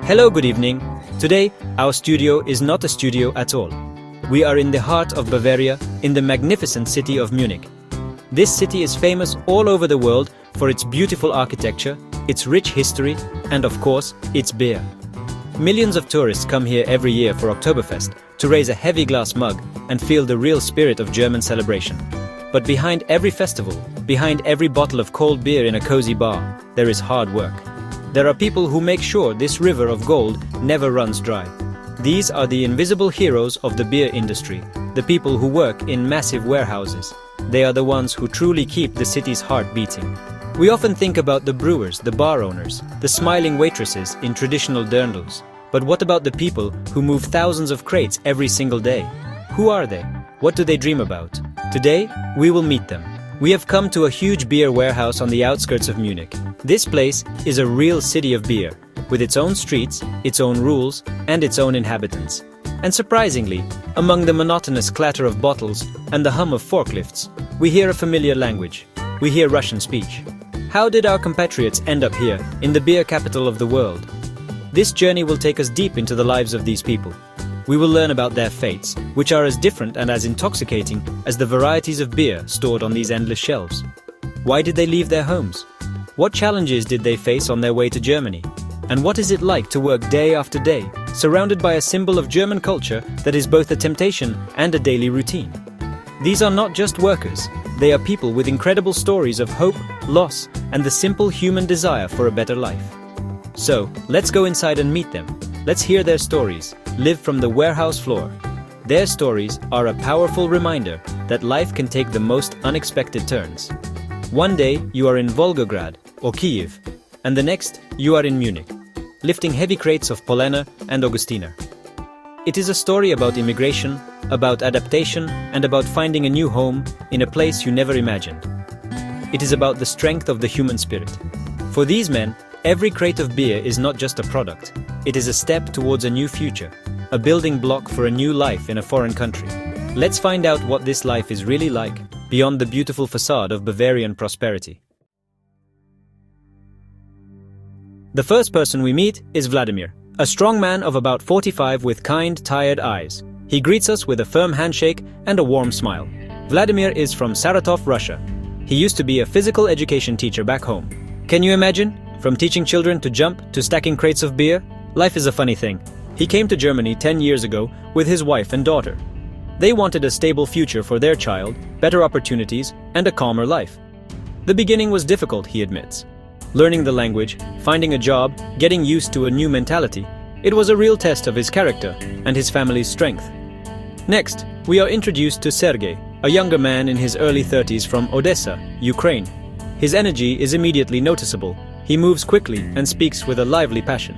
Hello, good evening. Today, our studio is not a studio at all. We are in the heart of Bavaria, in the magnificent city of Munich. This city is famous all over the world for its beautiful architecture, its rich history, and of course, its beer. Millions of tourists come here every year for Oktoberfest to raise a heavy glass mug and feel the real spirit of German celebration. But behind every festival, behind every bottle of cold beer in a cozy bar, there is hard work. There are people who make sure this river of gold never runs dry. These are the invisible heroes of the beer industry, the people who work in massive warehouses. They are the ones who truly keep the city's heart beating. We often think about the brewers, the bar owners, the smiling waitresses in traditional dirndls. But what about the people who move thousands of crates every single day? Who are they? What do they dream about? Today, we will meet them. We have come to a huge beer warehouse on the outskirts of Munich. This place is a real city of beer, with its own streets, its own rules, and its own inhabitants. And surprisingly, among the monotonous clatter of bottles and the hum of forklifts, we hear a familiar language. We hear Russian speech. How did our compatriots end up here, in the beer capital of the world? This journey will take us deep into the lives of these people. We will learn about their fates, which are as different and as intoxicating as the varieties of beer stored on these endless shelves. Why did they leave their homes? What challenges did they face on their way to Germany? And what is it like to work day after day, surrounded by a symbol of German culture that is both a temptation and a daily routine? These are not just workers, they are people with incredible stories of hope, loss, and the simple human desire for a better life. So, let's go inside and meet them. Let's hear their stories, live from the warehouse floor. Their stories are a powerful reminder that life can take the most unexpected turns. One day you are in Volgograd or Kiev, and the next you are in Munich, lifting heavy crates of Polena and Augustiner. It is a story about immigration, about adaptation, and about finding a new home in a place you never imagined. It is about the strength of the human spirit. For these men, every crate of beer is not just a product. It is a step towards a new future, a building block for a new life in a foreign country. Let's find out what this life is really like, beyond the beautiful facade of Bavarian prosperity. The first person we meet is Vladimir, a strong man of about 45 with kind, tired eyes. He greets us with a firm handshake and a warm smile. Vladimir is from Saratov, Russia. He used to be a physical education teacher back home. Can you imagine? From teaching children to jump to stacking crates of beer? Life is a funny thing. He came to Germany 10 years ago with his wife and daughter. They wanted a stable future for their child, better opportunities, and a calmer life. The beginning was difficult, he admits. Learning the language, finding a job, getting used to a new mentality. It was a real test of his character and his family's strength. Next, we are introduced to Sergei, a younger man in his early 30s from Odessa, Ukraine. His energy is immediately noticeable. He moves quickly and speaks with a lively passion.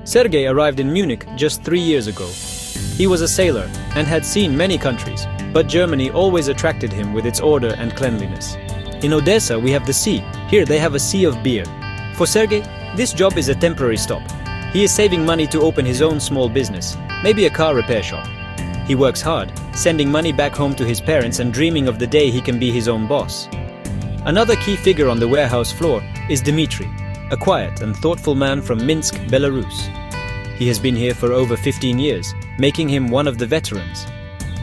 Sergei arrived in Munich just 3 years ago. He was a sailor and had seen many countries, but Germany always attracted him with its order and cleanliness. In Odessa we have the sea. Here they have a sea of beer. For Sergei, this job is a temporary stop. He is saving money to open his own small business, maybe a car repair shop. He works hard, sending money back home to his parents and dreaming of the day he can be his own boss. Another key figure on the warehouse floor is Dmitry, a quiet and thoughtful man from Minsk, Belarus. He has been here for over 15 years, making him one of the veterans.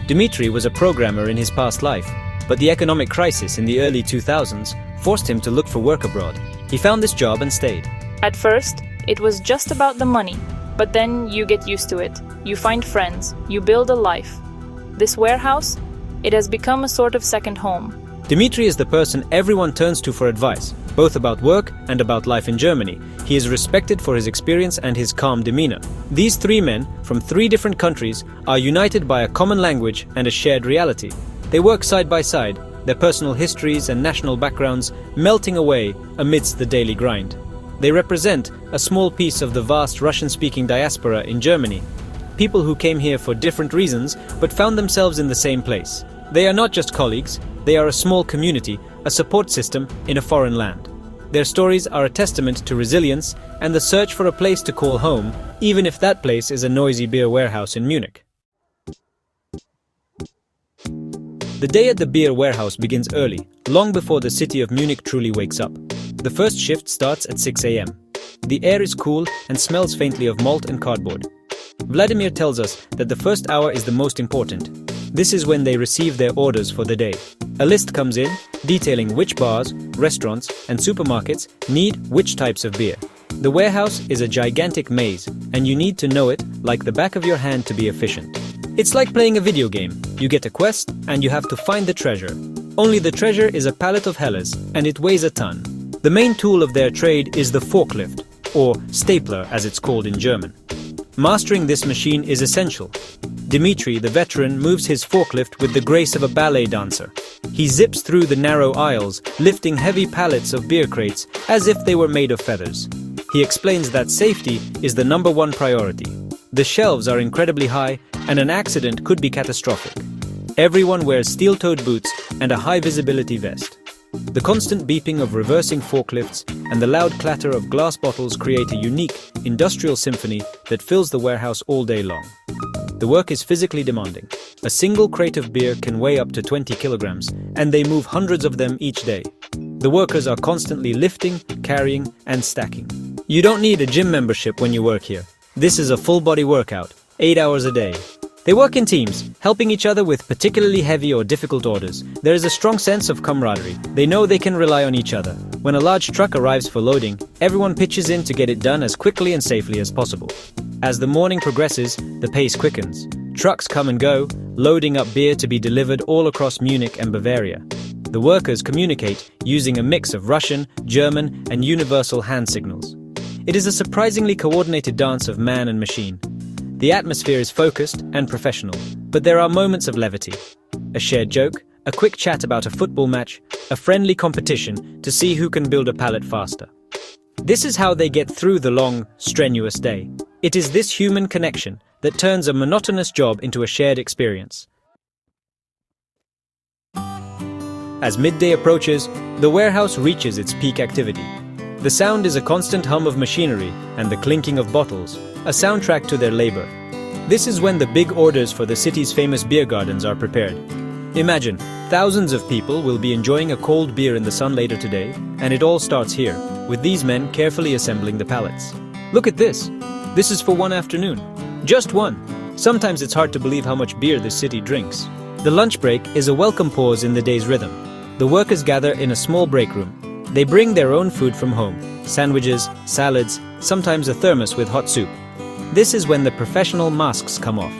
Dmitry was a programmer in his past life, but the economic crisis in the early 2000s forced him to look for work abroad. He found this job and stayed. At first, it was just about the money, but then you get used to it. You find friends, you build a life. This warehouse, it has become a sort of second home. Dmitry is the person everyone turns to for advice, both about work and about life in Germany. He is respected for his experience and his calm demeanor. These three men, from 3 different countries, are united by a common language and a shared reality. They work side by side, their personal histories and national backgrounds melting away amidst the daily grind. They represent a small piece of the vast Russian-speaking diaspora in Germany. People who came here for different reasons, but found themselves in the same place. They are not just colleagues, they are a small community, a support system in a foreign land. Their stories are a testament to resilience and the search for a place to call home, even if that place is a noisy beer warehouse in Munich. The day at the beer warehouse begins early, long before the city of Munich truly wakes up. The first shift starts at 6 a.m. The air is cool and smells faintly of malt and cardboard. Vladimir tells us that the first hour is the most important. This is when they receive their orders for the day. A list comes in detailing which bars, restaurants, and supermarkets need which types of beer. The warehouse is a gigantic maze, and you need to know it like the back of your hand to be efficient. It's like playing a video game. You get a quest, and you have to find the treasure. Only the treasure is a pallet of Helles, and it weighs a ton. The main tool of their trade is the forklift, or stapler as it's called in German. Mastering this machine is essential. Dmitry, the veteran, moves his forklift with the grace of a ballet dancer. He zips through the narrow aisles, lifting heavy pallets of beer crates as if they were made of feathers. He explains that safety is the #1 priority. The shelves are incredibly high, and an accident could be catastrophic. Everyone wears steel-toed boots and a high-visibility vest. The constant beeping of reversing forklifts and the loud clatter of glass bottles create a unique, industrial symphony that fills the warehouse all day long. The work is physically demanding. A single crate of beer can weigh up to 20 kilograms, and they move hundreds of them each day. The workers are constantly lifting, carrying, and stacking. You don't need a gym membership when you work here. This is a full-body workout, 8 hours a day. They work in teams, helping each other with particularly heavy or difficult orders. There is a strong sense of camaraderie. They know they can rely on each other. When a large truck arrives for loading, everyone pitches in to get it done as quickly and safely as possible. As the morning progresses, the pace quickens. Trucks come and go, loading up beer to be delivered all across Munich and Bavaria. The workers communicate using a mix of Russian, German, and universal hand signals. It is a surprisingly coordinated dance of man and machine. The atmosphere is focused and professional, but there are moments of levity. A shared joke, a quick chat about a football match, a friendly competition to see who can build a pallet faster. This is how they get through the long, strenuous day. It is this human connection that turns a monotonous job into a shared experience. As midday approaches, the warehouse reaches its peak activity. The sound is a constant hum of machinery and the clinking of bottles, a soundtrack to their labor. This is when the big orders for the city's famous beer gardens are prepared. Imagine, thousands of people will be enjoying a cold beer in the sun later today, and it all starts here, with these men carefully assembling the pallets. Look at this. This is for one afternoon. Just one. Sometimes it's hard to believe how much beer this city drinks. The lunch break is a welcome pause in the day's rhythm. The workers gather in a small break room. They bring their own food from home, sandwiches, salads, sometimes a thermos with hot soup. This is when the professional masks come off.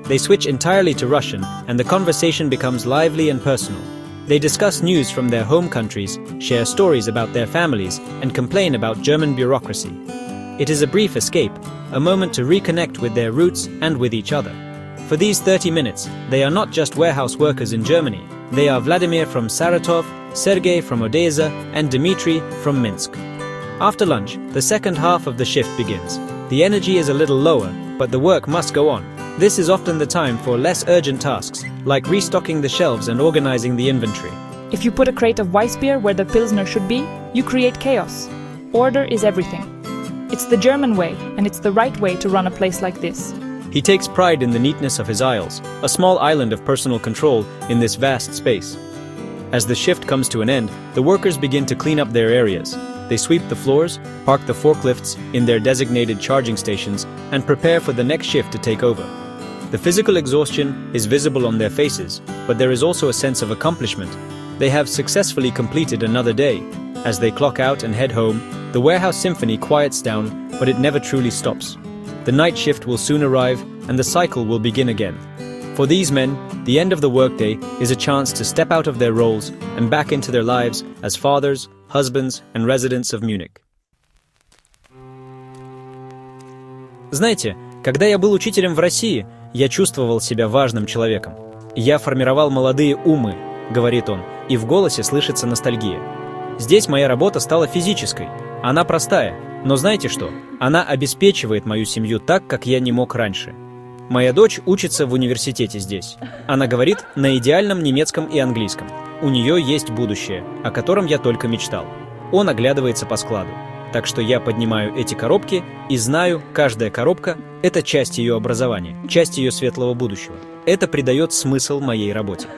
They switch entirely to Russian, and the conversation becomes lively and personal. They discuss news from their home countries, share stories about their families, and complain about German bureaucracy. It is a brief escape, a moment to reconnect with their roots and with each other. For these 30 minutes, they are not just warehouse workers in Germany. They are Vladimir from Saratov, Sergei from Odessa, and Dmitry from Minsk. After lunch, the second half of the shift begins. The energy is a little lower, but the work must go on. This is often the time for less urgent tasks, like restocking the shelves and organizing the inventory. If you put a crate of Weissbier where the Pilsner should be, you create chaos. Order is everything. It's the German way, and it's the right way to run a place like this. He takes pride in the neatness of his aisles, a small island of personal control in this vast space. As the shift comes to an end, the workers begin to clean up their areas. They sweep the floors, park the forklifts in their designated charging stations, and prepare for the next shift to take over. The physical exhaustion is visible on their faces, but there is also a sense of accomplishment. They have successfully completed another day. As they clock out and head home, the warehouse symphony quiets down, but it never truly stops. The night shift will soon arrive, and the cycle will begin again. For these men, the end of the workday is a chance to step out of their roles and back into their lives as fathers, husbands, and residents of Munich. Знаете, когда я был учителем в России, я чувствовал себя важным человеком. Я формировал молодые умы, говорит он, и в голосе слышится ностальгия. Здесь моя работа стала физической. Она простая, но знаете что? Она обеспечивает мою семью так, как я не мог раньше. Моя дочь учится в университете здесь. Она говорит на идеальном немецком и английском. У нее есть будущее, о котором я только мечтал. Он оглядывается по складу. Так что я поднимаю эти коробки и знаю, каждая коробка – это часть ее образования, часть ее светлого будущего. Это придает смысл моей работе.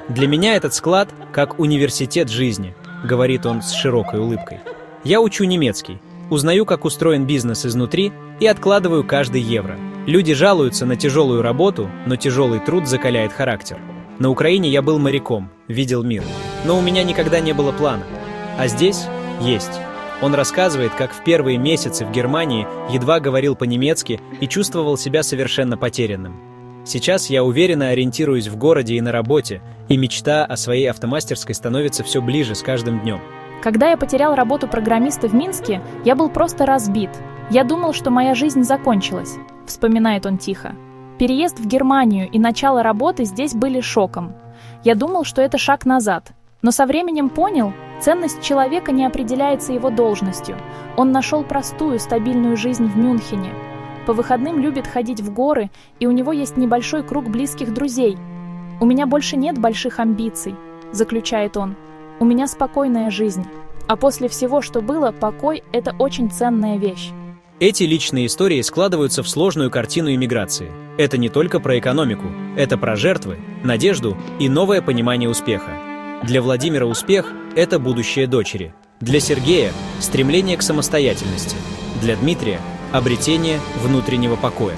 Для меня этот склад как университет жизни, говорит он с широкой улыбкой. Я учу немецкий. Узнаю, как устроен бизнес изнутри, и откладываю каждый евро. Люди жалуются на тяжелую работу, но тяжелый труд закаляет характер. На Украине я был моряком, видел мир. Но у меня никогда не было плана. А здесь есть. Он рассказывает, как в первые месяцы в Германии едва говорил по-немецки и чувствовал себя совершенно потерянным. Сейчас я уверенно ориентируюсь в городе и на работе, и мечта о своей автомастерской становится все ближе с каждым днем. Когда я потерял работу программиста в Минске, я был просто разбит. Я думал, что моя жизнь закончилась, вспоминает он тихо. Переезд в Германию и начало работы здесь были шоком. Я думал, что это шаг назад, но со временем понял, ценность человека не определяется его должностью. Он нашел простую, стабильную жизнь в Мюнхене. По выходным любит ходить в горы, и у него есть небольшой круг близких друзей. «У меня больше нет больших амбиций», — заключает он. «У меня спокойная жизнь. А после всего, что было, покой — это очень ценная вещь». Эти личные истории складываются в сложную картину иммиграции. Это не только про экономику, это про жертвы, надежду и новое понимание успеха. Для Владимира успех – это будущее дочери. Для Сергея – стремление к самостоятельности. Для Дмитрия – обретение внутреннего покоя.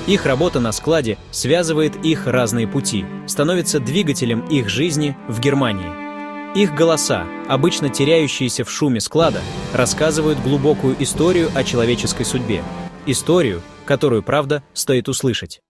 Их работа на складе связывает их разные пути, становится двигателем их жизни в Германии. Их голоса, обычно теряющиеся в шуме склада, рассказывают глубокую историю о человеческой судьбе. Историю, которую, правда, стоит услышать.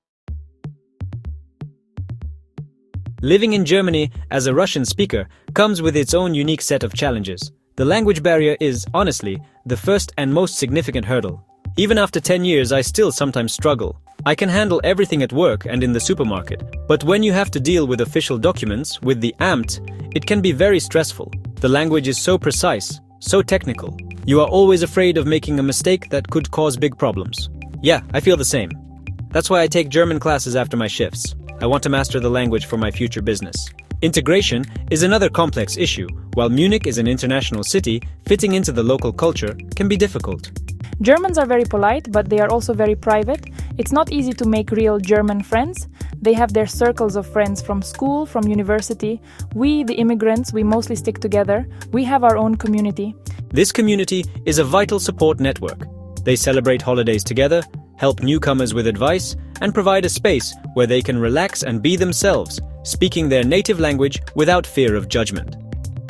Living in Germany as a Russian speaker comes with its own unique set of challenges. The language barrier is, honestly, the first and most significant hurdle. Even after 10 years, I still sometimes struggle. I can handle everything at work and in the supermarket, but when you have to deal with official documents, with the Amt, it can be very stressful. The language is so precise, so technical. You are always afraid of making a mistake that could cause big problems. Yeah, I feel the same. That's why I take German classes after my shifts. I want to master the language for my future business. Integration is another complex issue. While Munich is an international city, fitting into the local culture can be difficult. Germans are very polite, but they are also very private. It's not easy to make real German friends. They have their circles of friends from school, from university. We, the immigrants, we mostly stick together. We have our own community. This community is a vital support network. They celebrate holidays together, help newcomers with advice, and provide a space where they can relax and be themselves, speaking their native language without fear of judgment.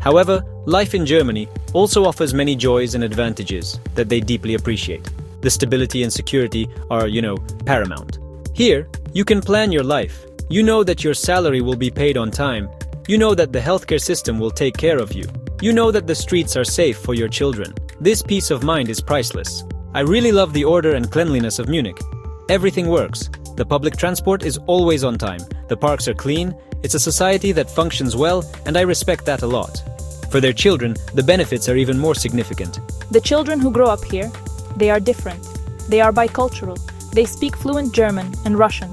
However, life in Germany also offers many joys and advantages that they deeply appreciate. The stability and security are, paramount. Here, you can plan your life. You know that your salary will be paid on time. You know that the healthcare system will take care of you. You know that the streets are safe for your children. This peace of mind is priceless. I really love the order and cleanliness of Munich. Everything works. The public transport is always on time. The parks are clean. It's a society that functions well, and I respect that a lot. For their children, the benefits are even more significant. The children who grow up here, they are different. They are bicultural. They speak fluent German and Russian.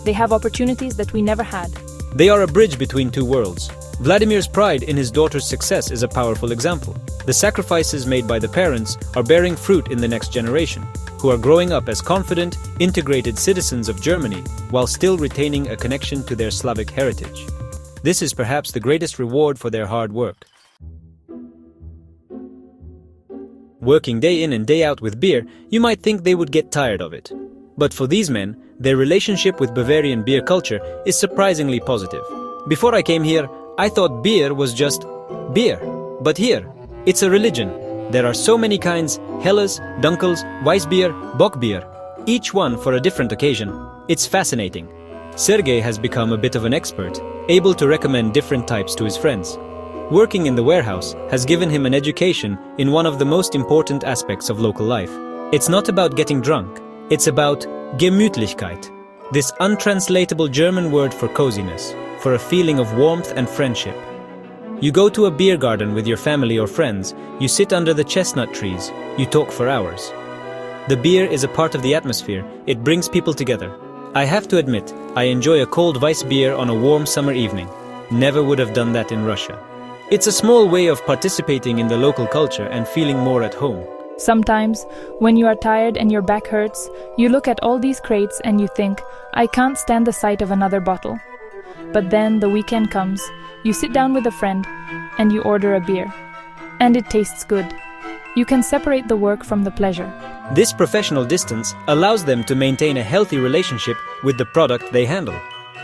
They have opportunities that we never had. They are a bridge between two worlds. Vladimir's pride in his daughter's success is a powerful example. The sacrifices made by the parents are bearing fruit in the next generation, who are growing up as confident, integrated citizens of Germany while still retaining a connection to their Slavic heritage. This is perhaps the greatest reward for their hard work. Working day in and day out with beer, you might think they would get tired of it. But for these men, their relationship with Bavarian beer culture is surprisingly positive. Before I came here, I thought beer was just beer. But here, it's a religion. There are so many kinds: Helles, Dunkels, Weissbier, Bockbier, each one for a different occasion. It's fascinating. Sergei has become a bit of an expert, able to recommend different types to his friends. Working in the warehouse has given him an education in one of the most important aspects of local life. It's not about getting drunk, it's about Gemütlichkeit, this untranslatable German word for coziness, for a feeling of warmth and friendship. You go to a beer garden with your family or friends, you sit under the chestnut trees, you talk for hours. The beer is a part of the atmosphere, it brings people together. I have to admit, I enjoy a cold Weissbier on a warm summer evening. Never would have done that in Russia. It's a small way of participating in the local culture and feeling more at home. Sometimes, when you are tired and your back hurts, you look at all these crates and you think, I can't stand the sight of another bottle. But then the weekend comes, you sit down with a friend, and you order a beer. And it tastes good. You can separate the work from the pleasure. This professional distance allows them to maintain a healthy relationship with the product they handle.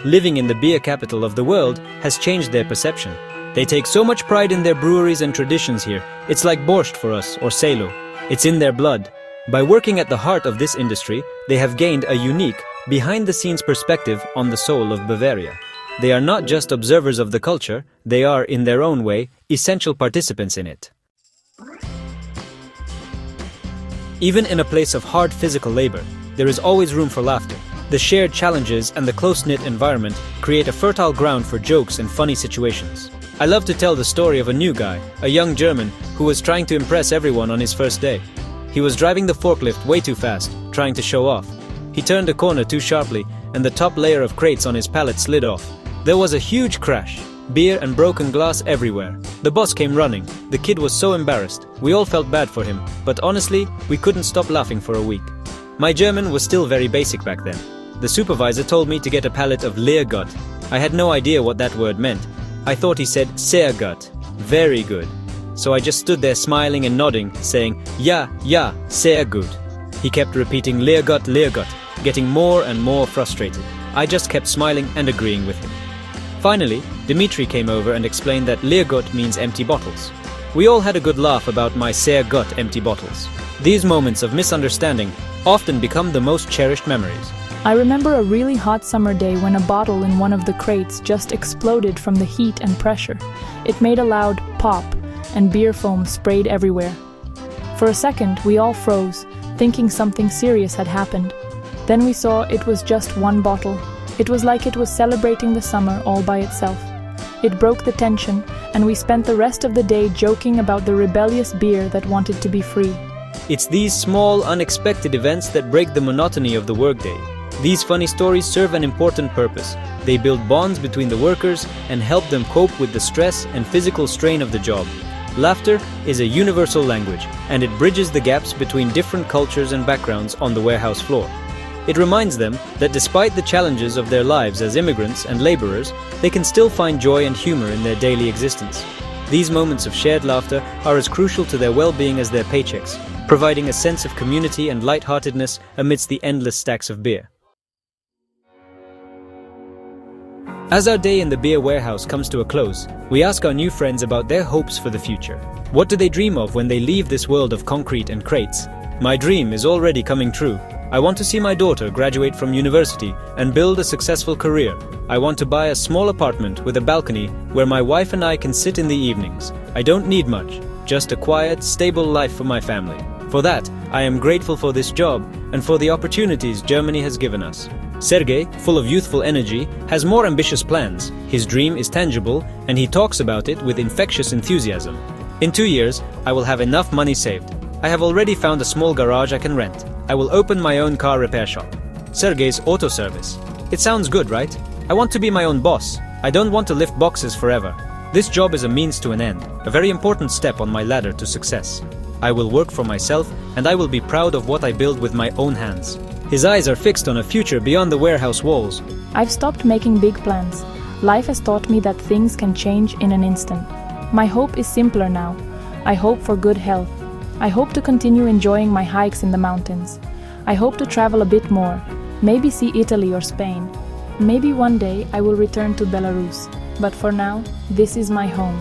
Living in the beer capital of the world has changed their perception. They take so much pride in their breweries and traditions here. It's like borscht for us, or selo. It's in their blood. By working at the heart of this industry, they have gained a unique, behind-the-scenes perspective on the soul of Bavaria. They are not just observers of the culture, they are, in their own way, essential participants in it. Even in a place of hard physical labor, there is always room for laughter. The shared challenges and the close-knit environment create a fertile ground for jokes and funny situations. I love to tell the story of a new guy, a young German, who was trying to impress everyone on his first day. He was driving the forklift way too fast, trying to show off. He turned a corner too sharply, and the top layer of crates on his pallet slid off. There was a huge crash. Beer and broken glass everywhere. The boss came running. The kid was so embarrassed. We all felt bad for him, but honestly, we couldn't stop laughing for a week. My German was still very basic back then. The supervisor told me to get a pallet of Leergut. I had no idea what that word meant. I thought he said sehr gut, very good. So I just stood there smiling and nodding, saying, ja, sehr gut. He kept repeating Leergut, getting more and more frustrated. I just kept smiling and agreeing with him. Finally, Dimitri came over and explained that Leergut means empty bottles. We all had a good laugh about my sehr gut empty bottles. These moments of misunderstanding often become the most cherished memories. I remember a really hot summer day when a bottle in one of the crates just exploded from the heat and pressure. It made a loud pop, and beer foam sprayed everywhere. For a second, we all froze, thinking something serious had happened. Then we saw it was just one bottle. It was like it was celebrating the summer all by itself. It broke the tension, and we spent the rest of the day joking about the rebellious beer that wanted to be free. It's these small, unexpected events that break the monotony of the workday. These funny stories serve an important purpose. They build bonds between the workers and help them cope with the stress and physical strain of the job. Laughter is a universal language, and it bridges the gaps between different cultures and backgrounds on the warehouse floor. It reminds them that despite the challenges of their lives as immigrants and laborers, they can still find joy and humor in their daily existence. These moments of shared laughter are as crucial to their well-being as their paychecks, providing a sense of community and lightheartedness amidst the endless stacks of beer. As our day in the beer warehouse comes to a close, we ask our new friends about their hopes for the future. What do they dream of when they leave this world of concrete and crates? My dream is already coming true. I want to see my daughter graduate from university and build a successful career. I want to buy a small apartment with a balcony where my wife and I can sit in the evenings. I don't need much, just a quiet, stable life for my family. For that, I am grateful for this job and for the opportunities Germany has given us. Sergei, full of youthful energy, has more ambitious plans. His dream is tangible, and he talks about it with infectious enthusiasm. In 2 years, I will have enough money saved. I have already found a small garage I can rent. I will open my own car repair shop. Sergei's auto service. It sounds good, right? I want to be my own boss. I don't want to lift boxes forever. This job is a means to an end, a very important step on my ladder to success. I will work for myself, and I will be proud of what I build with my own hands. His eyes are fixed on a future beyond the warehouse walls. I've stopped making big plans. Life has taught me that things can change in an instant. My hope is simpler now. I hope for good health. I hope to continue enjoying my hikes in the mountains. I hope to travel a bit more, maybe see Italy or Spain. Maybe one day I will return to Belarus. But for now, this is my home.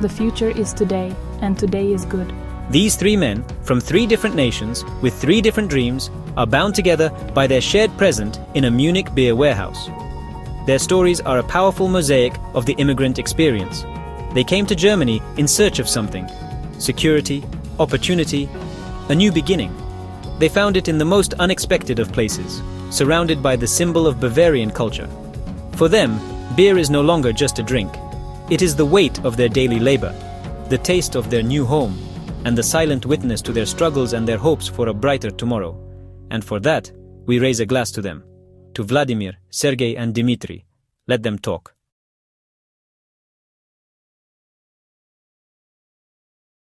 The future is today, and today is good. These 3 men, from 3 different nations, with 3 different dreams, are bound together by their shared present in a Munich beer warehouse. Their stories are a powerful mosaic of the immigrant experience. They came to Germany in search of something: security, opportunity, a new beginning. They found it in the most unexpected of places, surrounded by the symbol of Bavarian culture. For them, beer is no longer just a drink. It is the weight of their daily labor, the taste of their new home, and the silent witness to their struggles and their hopes for a brighter tomorrow. And for that, we raise a glass to them. To Vladimir, Sergei, and Dimitri. Let them talk.